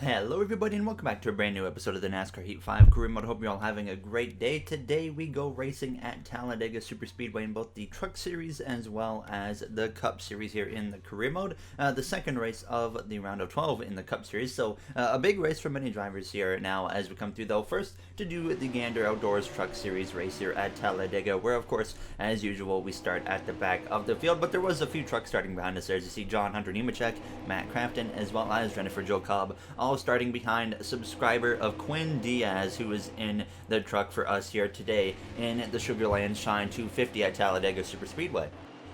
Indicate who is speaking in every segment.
Speaker 1: Hello everybody and welcome back to a brand new episode of the NASCAR Heat 5 Career Mode. Hope you're all having a great day. Today we go racing at Talladega Superspeedway in both the Truck Series as well as the Cup Series here in the Career Mode. The second race of the round of 12 in the Cup Series. So a big race for many drivers here now as we come through, though. First to do the Gander Outdoors Truck Series race here at Talladega, where of course as usual we start at the back of the field, but there was a few trucks starting behind us there. As you see, John Hunter Nemechek, Matt Crafton, as well as Jennifer Jo Cobb, all starting behind subscriber of Quinn Diaz, who is in the truck for us here today in the Sugarland Shine 250 at Talladega Superspeedway.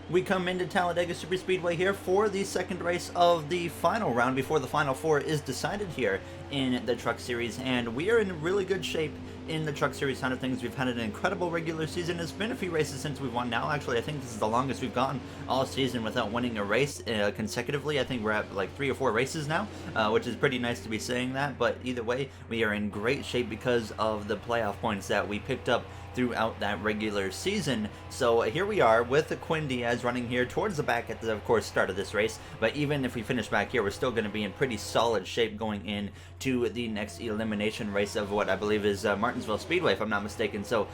Speaker 1: We come into Talladega Superspeedway here for the second race of the final round before the Final Four is decided here in the Truck Series, and we are in really good shape in the Truck Series side of things. We've had an incredible regular season. It's been a few races since we've won now. Actually, I think this is the longest we've gone all season without winning a race consecutively. I think we're at like 3 or 4 races now, which is pretty nice to be saying that, but either way, we are in great shape because of the playoff points that we picked up throughout that regular season. So here we are with Quinn Diaz running here towards the back at the, of course, start of this race. But even if we finish back here, we're still going to be in pretty solid shape going in to the next elimination race of what I believe is Martinsville Speedway, if I'm not mistaken. So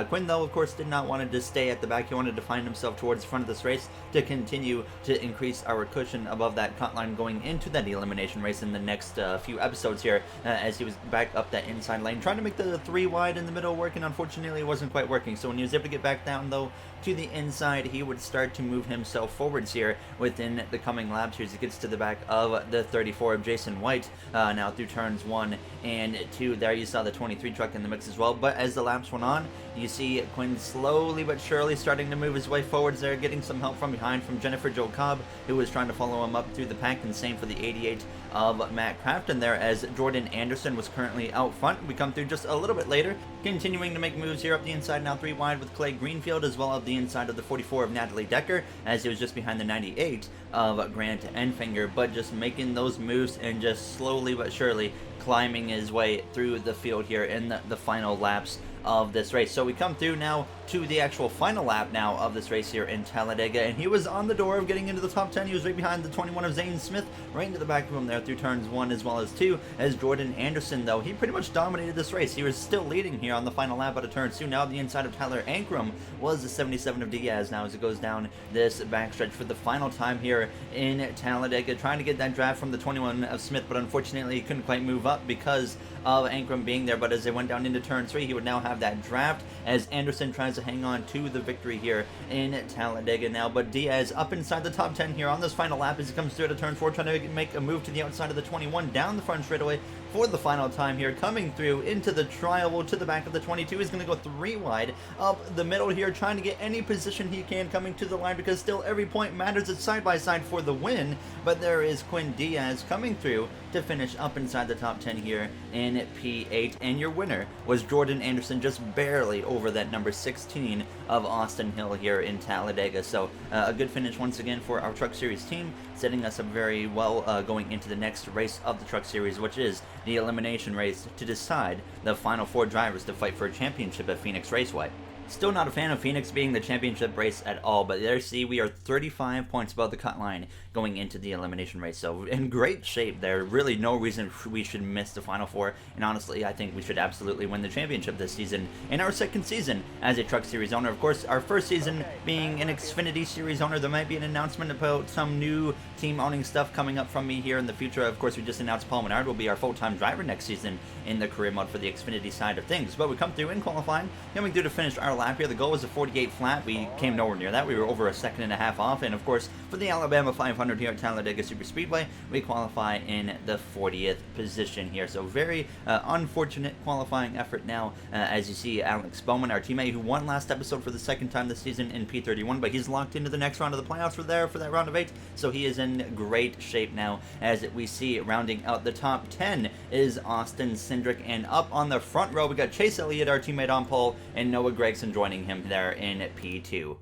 Speaker 1: Quinn, though, of course, did not want to stay at the back. He wanted to find himself towards the front of this race to continue to increase our cushion above that cut line going into that elimination race in the next few episodes here, as he was back up that inside lane, trying to make the 3 wide in the middle work, and unfortunately it wasn't quite working. So when he was able to get back down, though, to the inside, he would start to move himself forwards here within the coming laps here as he gets to the back of the 34 of Jason White, now through turns 1 and 2. There you saw the 23 truck in the mix as well, but as the laps went on, you see Quinn slowly but surely starting to move his way forwards there, getting some help from behind from Jennifer Jo Cobb, who was trying to follow him up through the pack, and same for the 88 of Matt Crafton there, as Jordan Anderson was currently out front. We come through just a little bit later, continuing to make moves here up the inside, now 3 wide with Clay Greenfield, as well as the inside of the 44 of Natalie Decker, as he was just behind the 98 of Grant Enfinger, but just making those moves and just slowly but surely climbing his way through the field here in the final laps of this race. So we come through now to the actual final lap now of this race here in Talladega, and he was on the door of getting into the top 10. He was right behind the 21 of Zane Smith, right into the back of him there through turns 1 as well as 2, as Jordan Anderson, though, he pretty much dominated this race. He was still leading here on the final lap out of turn 2. Now the inside of Tyler Ankrum was the 77 of Diaz now as it goes down this backstretch for the final time here in Talladega, trying to get that draft from the 21 of Smith, but unfortunately he couldn't quite move up because of Ankrum being there. But as they went down into turn 3, he would now have that draft as Anderson tries to hang on to the victory here in Talladega now. But Diaz up inside the top 10 here on this final lap as he comes through to turn 4, trying to make a move to the outside of the 21 down the front straightaway for the final time here, coming through into the trial to the back of the 22. He's going to go 3 wide up the middle here, trying to get any position he can coming to the line, because still every point matters. It's side by side for the win, but there is Quinn Diaz coming through to finish up inside the top 10 here in P8, and your winner was Jordan Anderson, just barely over that number 16 of Austin Hill here in Talladega. So a good finish once again for our Truck Series team, setting us up very well going into the next race of the Truck Series, which is the elimination race to decide the final 4 drivers to fight for a championship at Phoenix Raceway. Still not a fan of Phoenix being the championship race at all, but there see we are 35 points above the cut line going into the elimination race, so in great shape there. Really no reason we should miss the Final Four, and honestly I think we should absolutely win the championship this season in our second season as a Truck Series owner. Of course, our first season being an Xfinity Series owner, there might be an announcement about some new team owning stuff coming up from me here in the future. Of course, we just announced Paul Menard will be our full-time driver next season in the career mode for the Xfinity side of things. But we come through in qualifying, coming through to finish our lap here. The goal was a 48 flat. We came nowhere near that. We were over a second and a half off. And of course, for the Alabama 500 here at Talladega Superspeedway, we qualify in the 40th position here. So very unfortunate qualifying effort now, as you see Alex Bowman, our teammate who won last episode for the second time this season in P31, but he's locked into the next round of the playoffs for that round of 8. So he is in great shape now, as we see rounding out the top 10 is Austin Cindric, and up on the front row we got Chase Elliott, our teammate on pole, and Noah Gregson joining him there in P2.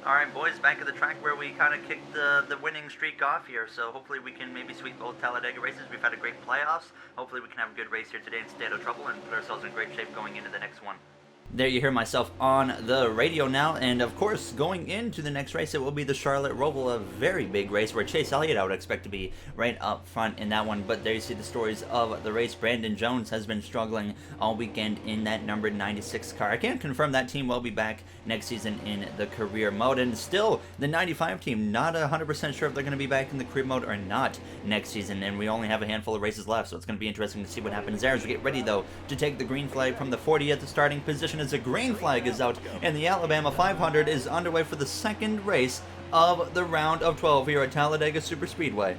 Speaker 1: Alright boys, back at the track where we kind of kicked the winning streak off here, so hopefully we can maybe sweep both Talladega races. We've had a great playoffs. Hopefully we can have a good race here today and stay out of trouble and put ourselves in great shape going into the next one. There you hear myself on the radio now, and of course, going into the next race, it will be the Charlotte Roval, a very big race where Chase Elliott I would expect to be right up front in that one. But there you see the stories of the race. Brandon Jones has been struggling all weekend in that number 96 car. I can't confirm that team will be back next season in the career mode, and still the 95 team not 100% sure if they're going to be back in the career mode or not next season, and we only have a handful of races left, so it's going to be interesting to see what happens there as we get ready though to take the green flag from the 40 at the starting position as the green flag is out, and the Alabama 500 is underway for the second race of the round of 12 here at Talladega Superspeedway.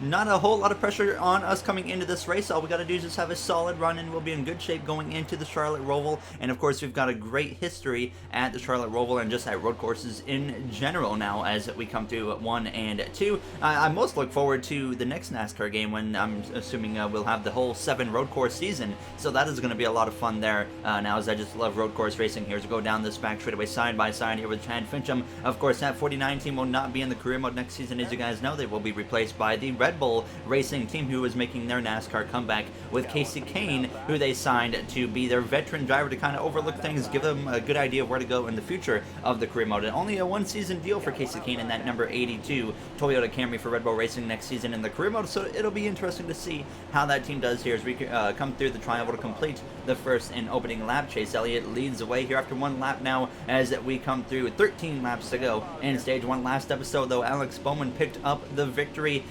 Speaker 1: Not a whole lot of pressure on us coming into this race. All we got to do is just have a solid run and we'll be in good shape going into the Charlotte Roval. And of course, we've got a great history at the Charlotte Roval and just at road courses in general now as we come to 1 and 2. I most look forward to the next NASCAR game when I'm assuming we'll have the whole 7 road course season. So that is going to be a lot of fun there now, as I just love road course racing here. As we go down this back straightaway side by side here with Chad Fincham. Of course, that 49 team will not be in the career mode next season. As you guys know, they will be replaced by the Red Bull Racing team, who is making their NASCAR comeback with Casey Kane, who they signed to be their veteran driver to kind of overlook things, give them a good idea of where to go in the future of the career mode. And only a 1-season deal for Casey Kane in that number 82 Toyota Camry for Red Bull Racing next season in the career mode, so it'll be interesting to see how that team does here as we come through the trial to complete the first and opening lap. Chase Elliott leads the way here after 1 lap now as we come through 13 laps to go in stage 1. Last episode though, Alex Bowman picked up the victory,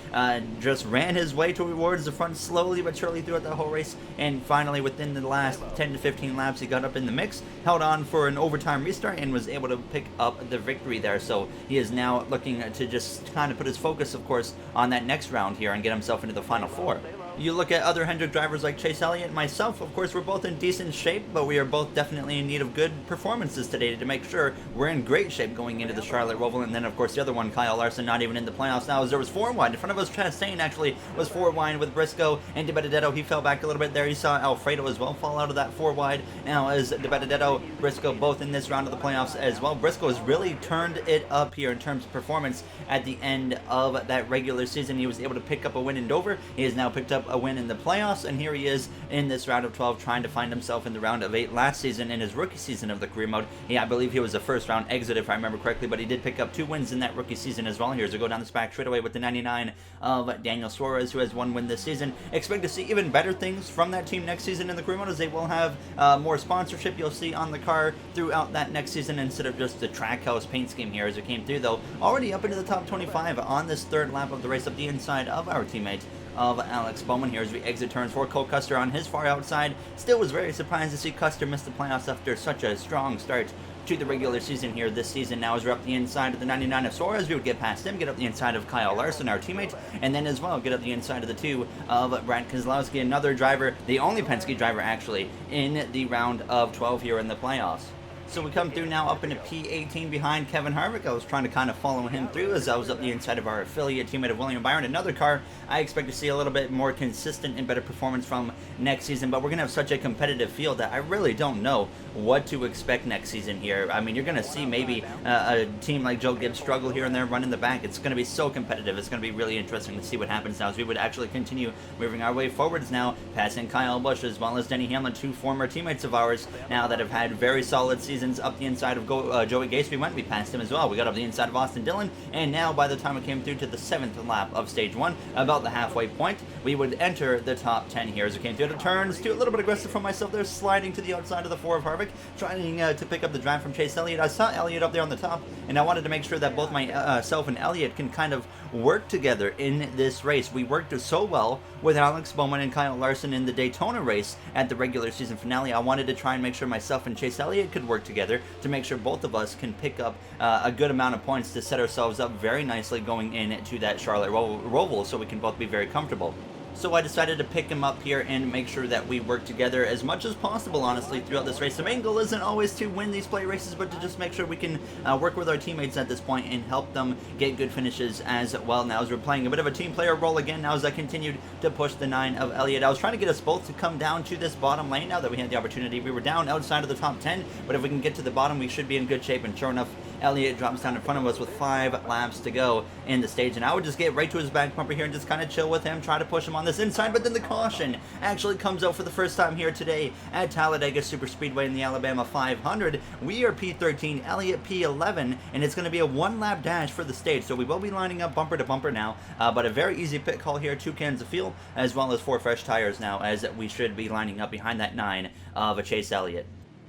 Speaker 1: just ran his way towards the front slowly but surely throughout the whole race, and finally within the last 10 to 15 laps he got up in the mix, held on for an overtime restart, and was able to pick up the victory there. So he is now looking to just kind of put his focus, of course, on that next round here and get himself into the final 4. You look at other Hendrick drivers like Chase Elliott and myself, of course, we're both in decent shape, but we are both definitely in need of good performances today to make sure we're in great shape going into the Charlotte Roval. And then, of course, the other one, Kyle Larson, not even in the playoffs now, as there was 4 wide. In front of us, Chastain actually was 4 wide with Briscoe, and DiBenedetto, he fell back a little bit there. You saw Alfredo as well fall out of that 4 wide. Now, as DiBenedetto, Briscoe, both in this round of the playoffs as well. Briscoe has really turned it up here in terms of performance at the end of that regular season. He was able to pick up a win in Dover. He has now picked up a win in the playoffs, and here he is in this round of 12 trying to find himself in the round of 8 last season in his rookie season of the career mode. I believe he was a first round exit if I remember correctly, but he did pick up 2 wins in that rookie season as well. Here's to go down this back straightaway with the 99 of Daniel Suarez, who has 1 win this season. Expect to see even better things from that team next season in the career mode, as they will have more sponsorship you'll see on the car throughout that next season instead of just the Trackhouse paint scheme here as it came through, though already up into the top 25 on this 3rd lap of the race, up the inside of our teammate of Alex Bowman here as we exit turns 4. Cole Custer on his far outside. Still was very surprised to see Custer miss the playoffs after such a strong start to the regular season here this season. Now as we're up the inside of the 99 of Suarez, we would get past him, get up the inside of Kyle Larson, our teammate, and then as well get up the inside of the 2 of Brad Keselowski, another driver, the only Penske driver actually, in the round of 12 here in the playoffs. So we come through now up into P18 behind Kevin Harvick. I was trying to kind of follow him through as I was up the inside of our affiliate teammate of William Byron. Another car I expect to see a little bit more consistent and better performance from next season, but we're going to have such a competitive field that I really don't know what to expect next season here. I mean, you're going to see maybe a team like Joe Gibbs struggle here and there running the back. It's going to be so competitive. It's going to be really interesting to see what happens now as we would actually continue moving our way forwards now, passing Kyle Busch as well as Denny Hamlin, 2 former teammates of ours now that have had very solid seasons. Up the inside of Joey Gase, we passed him as well. We got up the inside of Austin Dillon, and now by the time we came through to the 7th lap of stage 1, about the halfway point, we would enter the top 10 here as we came through the turns. A little bit aggressive from myself there, sliding to the outside of the 4 of Harvick, trying to pick up the drive from Chase Elliott. I saw Elliott up there on the top, and I wanted to make sure that both myself and Elliott can kind of work together in this race. We worked so well with Alex Bowman and Kyle Larson in the Daytona race at the regular season finale. I wanted to try and make sure myself and Chase Elliott could work together to make sure both of us can pick up a good amount of points to set ourselves up very nicely going into that Charlotte Roval, so we can both be very comfortable. So I decided to pick him up here and make sure that we work together as much as possible, honestly, throughout this race. The main goal isn't always to win these play races, but to just make sure we can work with our teammates at this point and help them get good finishes as well. Now as we're playing a bit of a team player role again, now as I continued to push the 9 of Elliott. I was trying to get us both to come down to this bottom lane now that we had the opportunity. We were down outside of the top 10, but if we can get to the bottom, we should be in good shape, and sure enough, Elliott drops down in front of us with 5 laps to go in the stage, and I would just get right to his back bumper here and just kind of chill with him, try to push him on this inside, but then the caution actually comes out for the first time here today at Talladega Superspeedway in the Alabama 500. We are P13, Elliott P11, and it's going to be a 1-lap dash for the stage, so we will be lining up bumper to bumper now, but a very easy pit call here, 2 cans of fuel, as well as 4 fresh tires now, as we should be lining up behind that 9 of a Chase Elliott.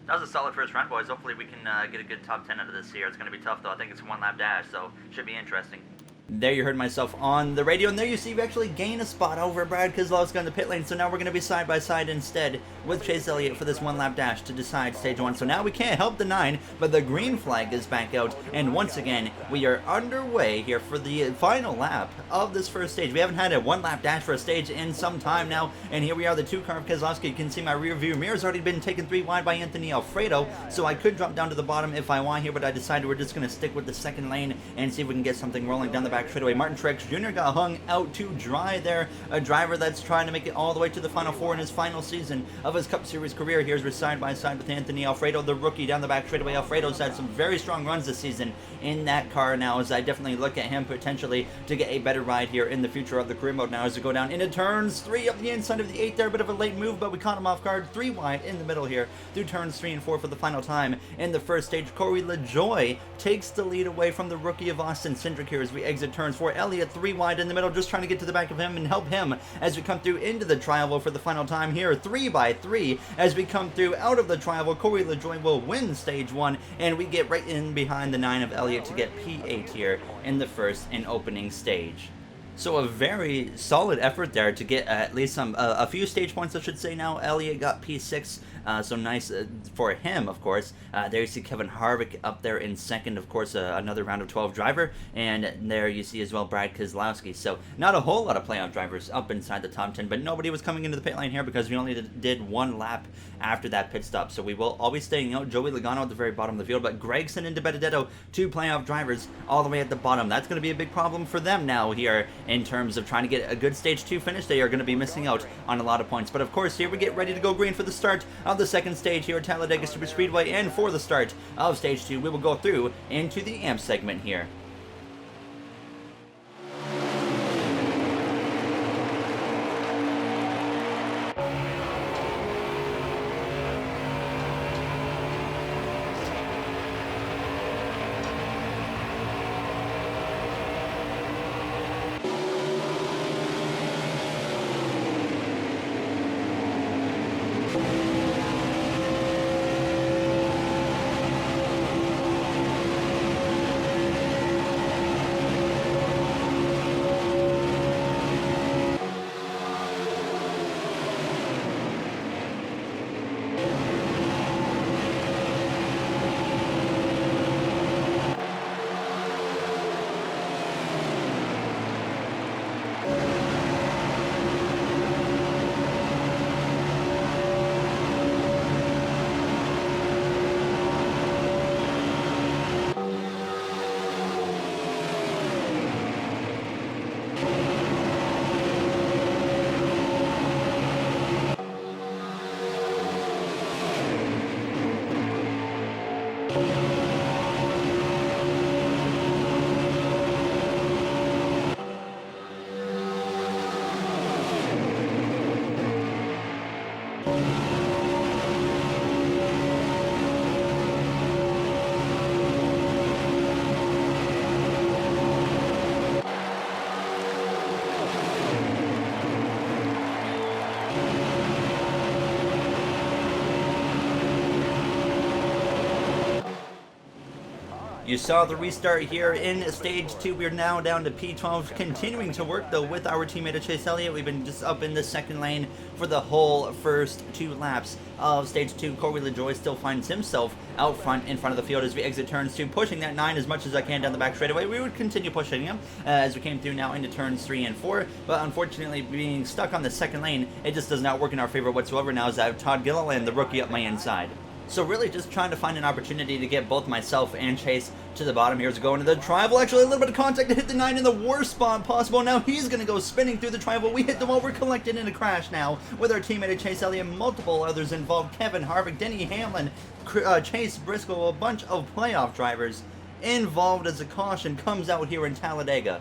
Speaker 1: That was a solid first run, boys. Hopefully we can get a good top 10 out of this here. It's going to be tough, though. I think it's a 1-lap dash, so should be interesting. There you heard myself on the radio, and there you see we actually gain a spot over Brad Keselowski on the pit lane, so now we're going to be side by side instead with Chase Elliott for this 1-lap dash to decide stage 1. So now we can't help the 9, but the green flag is back out, and once again, we are underway here for the final lap of this first stage. We haven't had a 1-lap dash for a stage in some time now, and here we are, the 2 car of Keselowski. You can see my rear view mirror's already been taken 3 wide by Anthony Alfredo, so I could drop down to the bottom if I want here, but I decided we're just going to stick with the second lane and see if we can get something rolling down the back straightaway. Martin Truex Jr. got hung out to dry there, a driver that's trying to make it all the way to the Final Four in his final season of his Cup Series career. Here's we're side by side with Anthony Alfredo, the rookie, down the back straightaway. Alfredo's had some very strong runs this season in that car now, as I definitely look at him potentially to get a better ride here in the future of the career mode now as we go down into turns 3 up the inside of the 8 there. A bit of a late move, but we caught him off guard. 3 wide in the middle here through turns 3 and 4 for the final time in the first stage. Corey LaJoie takes the lead away from the rookie of Austin Cindric here as we exit turns 4. Elliott 3 wide in the middle, just trying to get to the back of him and help him as we come through into the tri-oval for the final time here. 3 by 3 as we come through out of the tri-oval. Corey LaJoie will win stage 1, and we get right in behind the 9 of Elliott to get P8 here in the first and opening stage. So a very solid effort there to get at least a few stage points, I should say now. Elliott got P6, so nice for him, of course. There you see Kevin Harvick up there in second, of course, another round of 12 driver. And there you see as well Brad Keselowski. So not a whole lot of playoff drivers up inside the top 10, but nobody was coming into the pit lane here because we only did 1 lap after that pit stop. So we will all be staying out. Joey Logano at the very bottom of the field, but Gragson and DiBenedetto, 2 playoff drivers all the way at the bottom. That's going to be a big problem for them now here in terms of trying to get a good stage 2 finish. They are going to be missing out on a lot of points. But of course, here we get ready to go green for the start of the second stage here at Talladega Superspeedway, and for the start of stage 2, we will go through into the AMP segment here. You saw the restart here in stage 2. We're now down to P12, continuing to work though with our teammate Chase Elliott. We've been just up in the second lane for the whole first 2 laps of stage 2. Corey LaJoie still finds himself out front in front of the field as we exit turns 2, pushing that 9 as much as I can down the back straightaway. We would continue pushing him as we came through now into turns 3 and 4, but unfortunately being stuck on the second lane, it just does not work in our favor whatsoever now as I have Todd Gilliland, the rookie, up my inside. So really just trying to find an opportunity to get both myself and Chase to the bottom here as we go into the tri-oval. Actually, a little bit of contact to hit the 9 in the worst spot possible. Now he's going to go spinning through the tri-oval. We hit the wall. We're collected in a crash now with our teammate Chase Elliott. Multiple others involved. Kevin Harvick, Denny Hamlin, Chase Briscoe, a bunch of playoff drivers involved as a caution comes out here in Talladega.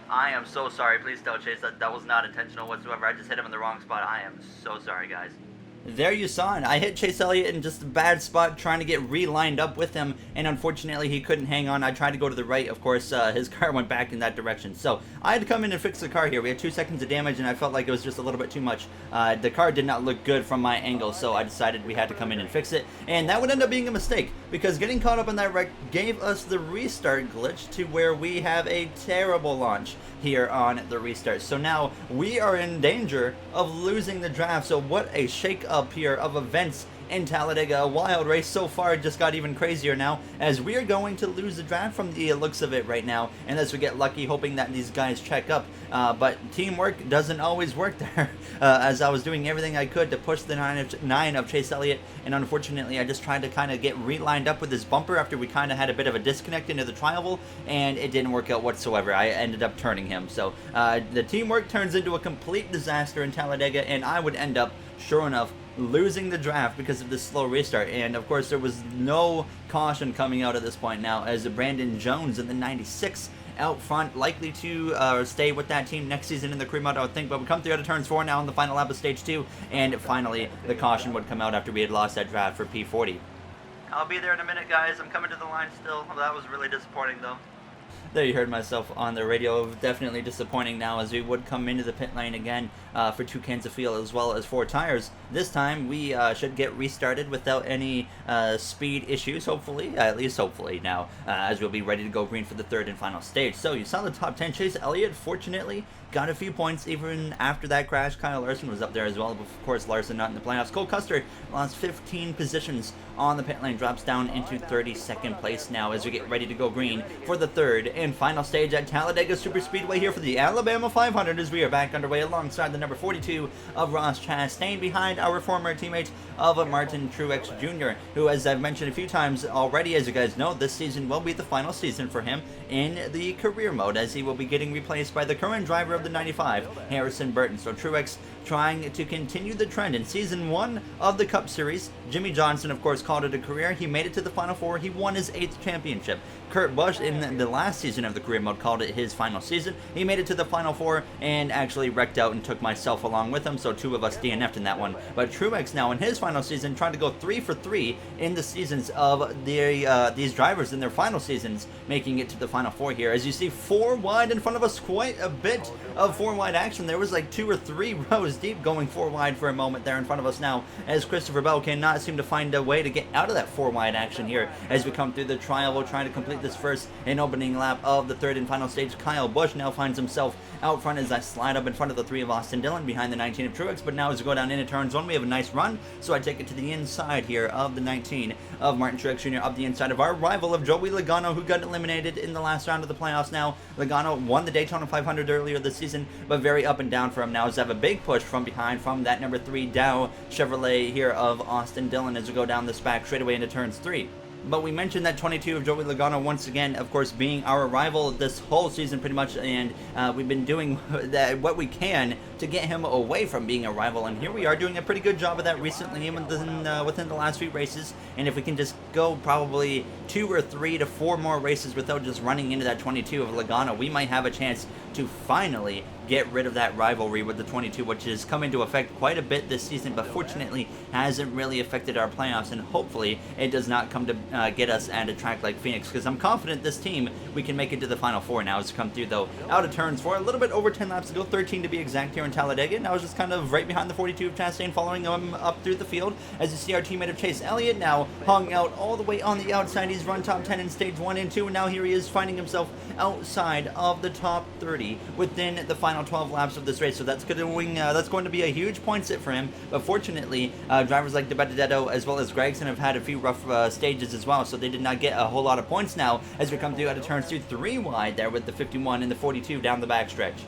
Speaker 1: I am so sorry. Please don't chase that. That was not intentional whatsoever. I just hit him in the wrong spot. I am so sorry, guys. There you saw it. I hit Chase Elliott in just a bad spot trying to get re-lined up with him, and unfortunately he couldn't hang on. I tried to go to the right. Of course, his car went back in that direction. So I had to come in and fix the car here. We had 2 seconds of damage, and I felt like it was just a little bit too much. The car did not look good from my angle, so I decided we had to come in and fix it. And that would end up being a mistake, because getting caught up in that wreck gave us the restart glitch to where we have a terrible launch here on the restart. So now we are in danger of losing the draft. So what a shake up here of events in Talladega. A wild race so far. It just got even crazier now, as we are going to lose the draft from the looks of it right now, unless we get lucky, hoping that these guys check up. But teamwork doesn't always work there, as I was doing everything I could to push the 9 of Chase Elliott, and unfortunately I just tried to kind of get relined up with his bumper after we kind of had a bit of a disconnect into the tri-oval, and it didn't work out whatsoever. I ended up turning him. So the teamwork turns into a complete disaster in Talladega, and I would end up, sure enough, losing the draft because of this slow restart. And of course there was no caution coming out at this point now, as Brandon Jones in the 96 out front, likely to stay with that team next season in the career mode, I would think. But we come through to turns 4 now in the final lap of stage 2, and finally the caution would come out after we had lost that draft for P40. I'll be there in a minute, guys. I'm coming to the line still. Well, that was really disappointing though. There you heard myself on the radio. Definitely disappointing now, as we would come into the pit lane again for 2 cans of fuel as well as 4 tires. This time we should get restarted without any speed issues, hopefully, at least hopefully now, as we'll be ready to go green for the 3rd and final stage. So you saw the top 10. Chase Elliott, fortunately, got a few points even after that crash. Kyle Larson was up there as well, but of course Larson not in the playoffs. Cole Custer lost 15 positions on the pit lane, drops down into 32nd place now as we get ready to go green for the 3rd and final stage at Talladega Superspeedway here for the Alabama 500, as we are back underway alongside the number 42 of Ross Chastain, behind our former teammate of Martin Truex Jr., who, as I've mentioned a few times already, as you guys know, this season will be the final season for him in the career mode, as he will be getting replaced by the current driver of the 95, Harrison Burton. So Truex trying to continue the trend in season 1 of the Cup Series. Jimmy Johnson, of course, called it a career. He made it to the Final Four. He won his 8th championship. Kurt Busch, in the last season of the career mode, called it his final season. He made it to the Final Four and actually wrecked out and took myself along with him, so 2 of us DNF'd in that one. But Truex now in his final season trying to go 3 for 3 in the seasons of these drivers in their final seasons, making it to the Final Four here. As you see, 4 wide in front of us, quite a bit of 4 wide action. There was like 2 or 3 rows deep going 4 wide for a moment there in front of us now, as Christopher Bell cannot seem to find a way to get out of that 4 wide action here as we come through the tri-oval trying to complete this first and opening lap of the 3rd and final stage. Kyle Busch now finds himself out front as I slide up in front of the 3 of Austin Dillon, behind the 19 of Truex. But now as we go down into turns 1, we have a nice run, so I take it to the inside here of the 19 of Martin Truex Jr., up the inside of our rival of Joey Logano, who got eliminated in the last round of the playoffs. Now Logano won the Daytona 500 earlier this season, but very up and down for him now, as I have a big push from behind from that number 3 Dow Chevrolet here of Austin Dillon as we go down this back straightaway into turns 3. But we mentioned that 22 of Joey Logano, once again, of course, being our rival this whole season pretty much, and we've been doing what we can to get him away from being a rival, and here we are doing a pretty good job of that recently, even within the last few races. And if we can just go probably 2 or 3 to 4 more races without just running into that 22 of Logano, we might have a chance to finally get rid of that rivalry with the 22, which has come into effect quite a bit this season, but fortunately hasn't really affected our playoffs, and hopefully it does not come to get us at a track like Phoenix, because I'm confident this team, we can make it to the Final Four now as we come through, though, out of turns 4, a little bit over 10 laps to go, 13 to be exact here in Talladega, and I was just kind of right behind the 42 of Chastain, following him up through the field, as you see our teammate of Chase Elliott now hung out all the way on the outside. He's run top 10 in stage 1 and 2, and now here he is finding himself outside of the top 30 within the final 12 laps of this race, so that's going to be a huge point sit for him. But fortunately, drivers like DiBenedetto as well as Gregson have had a few rough stages as well, so they did not get a whole lot of points now as we come through out of turns 2, 3 wide there with the 51 and the 42 down the backstretch.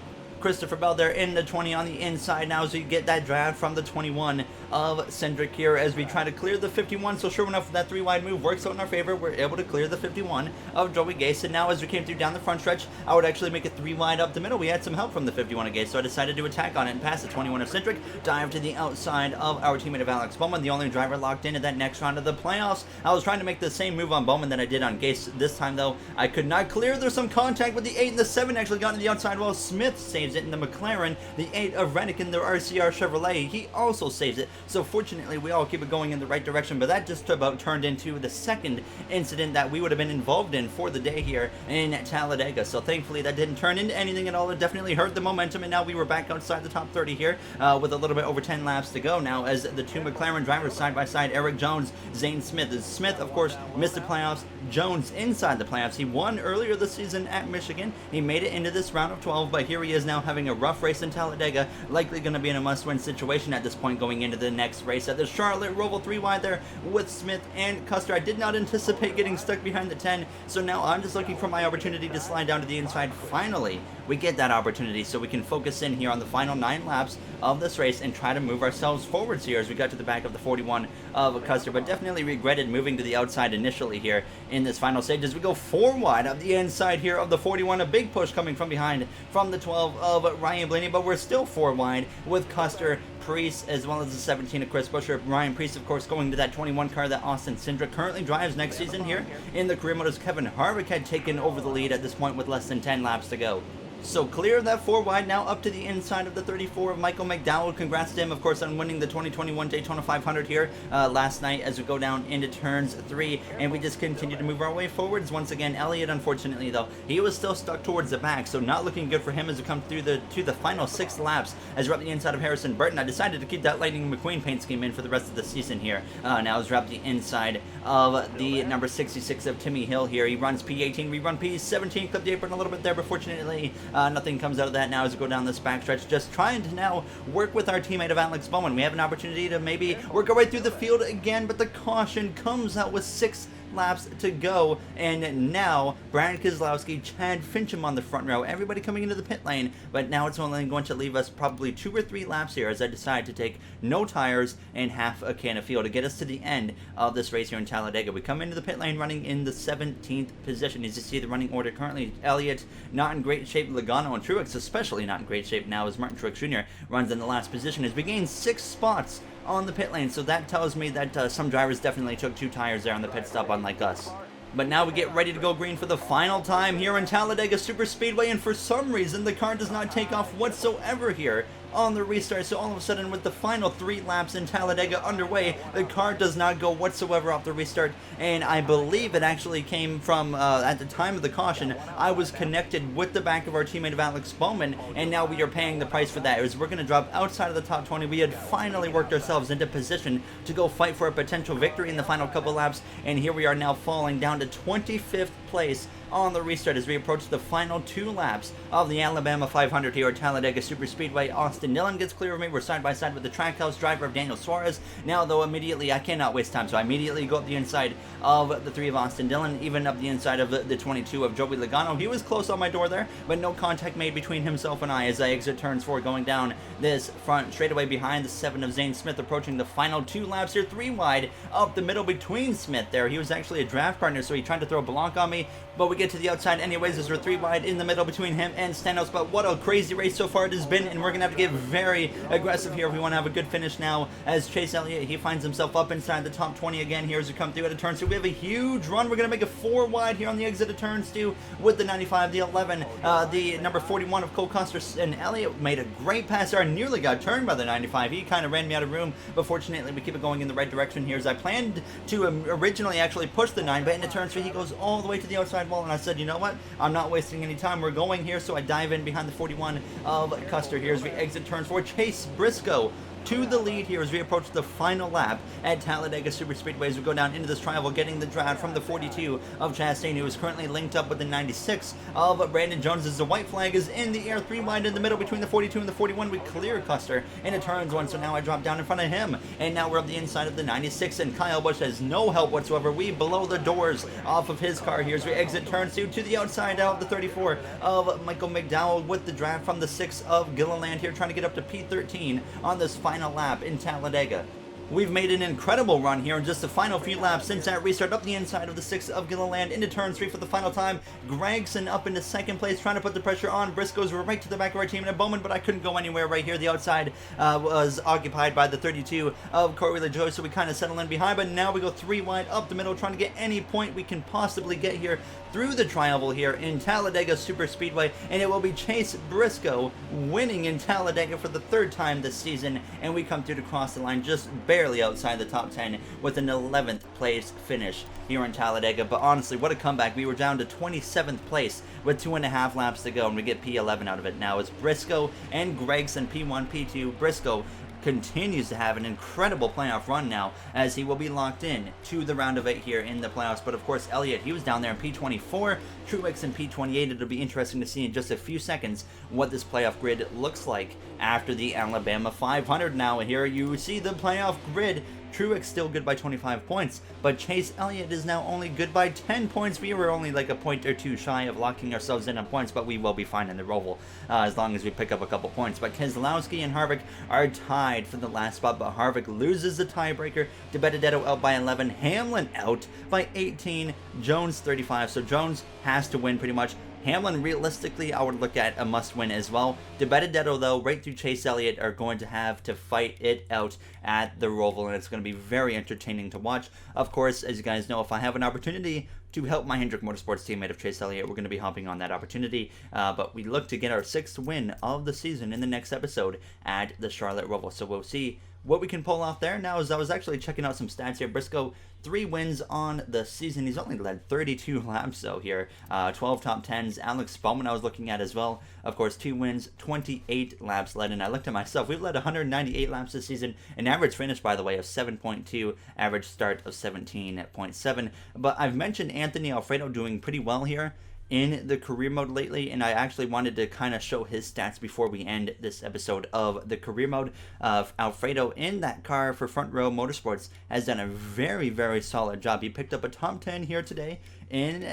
Speaker 1: Christopher Bell there in the 20 on the inside now as we get that draft from the 21 of Cindric here as we try to clear the 51. So sure enough, that 3-wide move works out in our favor. We're able to clear the 51 of Joey Gase. And now as we came through down the front stretch, I would actually make it 3-wide up the middle. We had some help from the 51 of Gase, so I decided to attack on it and pass the 21 of Cindric, dive to the outside of our teammate of Alex Bowman, the only driver locked in at that next round of the playoffs. I was trying to make the same move on Bowman that I did on Gase. This time though, I could not clear. There's some contact with the 8 and the 7 actually got to the outside while Smith saves it in the McLaren. The 8 of Rennick in the RCR Chevrolet, he also saves it. So fortunately, we all keep it going in the right direction, but that just about turned into the second incident that we would have been involved in for the day here in Talladega. So thankfully, that didn't turn into anything at all. It definitely hurt the momentum, and now we were back outside the top 30 here with a little bit over 10 laps to go now as the two McLaren drivers side by side, Eric Jones, Zane Smith. Smith, of course, missed the playoffs. Jones inside the playoffs. He won earlier this season at Michigan. He made it into this round of 12, but here he is now having a rough race in Talladega, likely going to be in a must-win situation at this point going into the next race at the Charlotte Roval 3-wide there with Smith and Custer. I did not anticipate getting stuck behind the 10, so now I'm just looking for my opportunity to slide down to the inside. Finally, we get that opportunity so we can focus in here on the final 9 laps of this race and try to move ourselves forwards here as we got to the back of the 41 of Custer, but definitely regretted moving to the outside initially here in this final stage as we go 4 wide up the inside here of the 41. A big push coming from behind from the 12 of Ryan Blaney, but we're still 4 wide with Custer, Preece, as well as the 17 of Chris Buescher. Ryan Preece, of course, going to that 21 car that Austin Cindric currently drives next season here in the career mode, as Kevin Harvick had taken over the lead at this point with less than 10 laps to go. So clear that 4 wide now up to the inside of the 34 of Michael McDowell. Congrats to him, of course, on winning the 2021 Daytona 500 here last night as we go down into turns 3, and we just continue to move our way forwards. Once again, Elliott, unfortunately, though, he was still stuck towards the back, so not looking good for him as we come through to the final 6 laps as we're up the inside of Harrison Burton. I decided to keep that Lightning McQueen paint scheme in for the rest of the season here. Now as we're up the inside of the number 66 of Timmy Hill here. He runs P18, we run P17, clip the apron a little bit there, but fortunately, nothing comes out of that now as we go down this backstretch. Just trying to now work with our teammate of Alex Bowman. We have an opportunity to maybe work our way through the field again, but the caution comes out with 6 laps to go, and now Brad Keselowski, Chad Fincham on the front row, everybody coming into the pit lane, but now it's only going to leave us probably 2 or 3 laps here as I decide to take no tires and half a can of fuel to get us to the end of this race here in Talladega. We come into the pit lane running in the 17th position. As you see the running order currently, Elliott not in great shape, Logano and Truex especially not in great shape now as Martin Truex Jr. runs in the last position as we gain 6 spots on the pit lane, so that tells me that some drivers definitely took 2 tires there on the pit stop, unlike us. But now we get ready to go green for the final time here in Talladega Superspeedway, and for some reason the car does not take off whatsoever here on the restart. So all of a sudden, with the final 3 laps in Talladega underway, the car does not go whatsoever off the restart, and I believe it actually came from, at the time of the caution, I was connected with the back of our teammate of Alex Bowman, and now we are paying the price for that, as we're going to drop outside of the top 20. We had finally worked ourselves into position to go fight for a potential victory in the final couple laps, and here we are now falling down to 25th place on the restart as we approach the final 2 laps of the Alabama 500 here at Talladega Superspeedway. Austin Dillon gets clear of me. We're side by side with the Trackhouse driver of Daniel Suarez. Now, though, immediately, I cannot waste time, so I immediately go up the inside of the 3 of Austin Dillon, even up the inside of the 22 of Joey Logano. He was close on my door there, but no contact made between himself and I as I exit turns 4, going down this front straightaway behind the 7 of Zane Smith, approaching the final 2 laps here, 3 wide up the middle between Smith there. He was actually a draft partner, so he tried to throw a block on me, but we get to the outside anyways as we're 3 wide in the middle between him and Stenhouse. But what a crazy race so far it has been, and we're going to have to get very aggressive here if we want to have a good finish now, as Chase Elliott, he finds himself up inside the top 20 again here as we come through at a turn 2. We have a huge run. We're going to make a 4 wide here on the exit of turns 2 with the 95, the 11, the number 41 of Cole Custer, and Elliott made a great pass there. I nearly got turned by the 95. He kind of ran me out of room, but fortunately we keep it going in the right direction here as I planned to originally actually push the 9, but into turn 3 he goes all the way to the outside wall, and I said, you know what, I'm not wasting any time, we're going here, so I dive in behind the 41 of Custer here as we exit turn 4. Chase Briscoe to the lead here as we approach the final lap at Talladega Superspeedway as we go down into this trial, getting the draft from the 42 of Chastain, who is currently linked up with the 96 of Brandon Jones as the white flag is in the air. 3 wide in the middle between the 42 and the 41. We clear Custer into turns 1, so now I drop down in front of him, and now we're up the inside of the 96, and Kyle Busch has no help whatsoever. We blow the doors off of his car here as we exit turn 2 to the outside of the 34 of Michael McDowell with the draft from the 6 of Gilliland here, trying to get up to P13 on this final lap in Talladega. We've made an incredible run here in just the final few laps since that restart. Up the inside of the 6 of Gilliland into turn 3 for the final time. Gregson up into second place, trying to put the pressure on. Briscoe's right to the back of our team in a Bowman, but I couldn't go anywhere right here. The outside was occupied by the 32 of Corey LaJoie, so we kind of settle in behind, but now we go 3 wide up the middle, trying to get any point we can possibly get here through the tri-oval here in Talladega Superspeedway, and it will be Chase Briscoe winning in Talladega for the 3rd time this season, and we come through to cross the line just barely outside the top 10 with an 11th place finish here in Talladega. But honestly, what a comeback. We were down to 27th place with 2.5 laps to go, and we get P11 out of it now as Briscoe and Gregson P1, P2. Briscoe continues to have an incredible playoff run now as he will be locked in to the round of 8 here in the playoffs. But of course, Elliott, he was down there in P24, Truex in P28. It'll be interesting to see in just a few seconds what this playoff grid looks like after the Alabama 500 now. And here you see the playoff grid. Truex still good by 25 points, but Chase Elliott is now only good by 10 points. We were only like a point or two shy of locking ourselves in on points, but we will be fine in the Roval as long as we pick up a couple points. But Keselowski and Harvick are tied for the last spot, but Harvick loses the tiebreaker. De Benedetto out by 11, Hamlin out by 18, Jones 35, so Jones has to win pretty much. Hamlin, realistically, I would look at a must-win as well. De Benedetto, though, right through Chase Elliott are going to have to fight it out at the Roval, and it's going to be very entertaining to watch. Of course, as you guys know, if I have an opportunity to help my Hendrick Motorsports teammate of Chase Elliott, we're going to be hopping on that opportunity. But we look to get our 6th win of the season in the next episode at the Charlotte Roval. So we'll see what we can pull off there. Now, as I was actually checking out some stats here, Briscoe, 3 wins on the season. He's only led 32 laps, though, here. 12 top 10s. Alex Bowman I was looking at as well. Of course, 2 wins, 28 laps led. And I looked at myself. We've led 198 laps this season. An average finish, by the way, of 7.2. Average start of 17.7. But I've mentioned Anthony Alfredo doing pretty well here in the career mode lately, and I actually wanted to kind of show his stats before we end this episode of the career mode. Alfredo in that car for Front Row Motorsports has done a very, very solid job. He picked up a top 10 here today in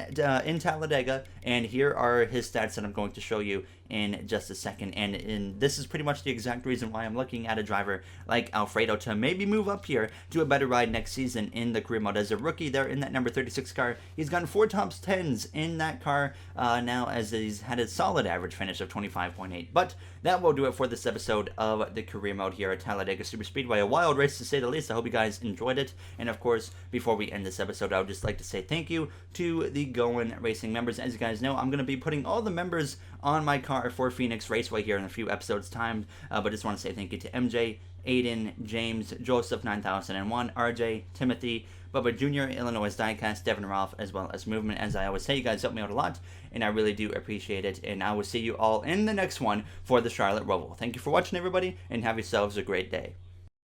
Speaker 1: Talladega, and here are his stats that I'm going to show you in just a second. And this is pretty much the exact reason why I'm looking at a driver like Alfredo to maybe move up here to a better ride next season in the career mode. As a rookie there in that number 36 car, he's gotten 4 top 10s in that car now, as he's had a solid average finish of 25.8. But that will do it for this episode of the career mode here at Talladega Superspeedway. A wild race, to say the least. I hope you guys enjoyed it. And of course, before we end this episode, I would just like to say thank you to the Going Racing members. As you guys know, I'm going to be putting all the members on my car for Phoenix Raceway here in a few episodes timed. But just want to say thank you to MJ, Aiden, James, Joseph 9001, RJ, Timothy, Bubba Jr., Illinois Diecast, Devin Ralph, as well as Movement. As I always say, you guys help me out a lot, and I really do appreciate it. And I will see you all in the next one for the Charlotte Roval. Thank you for watching, everybody, and have yourselves a great day.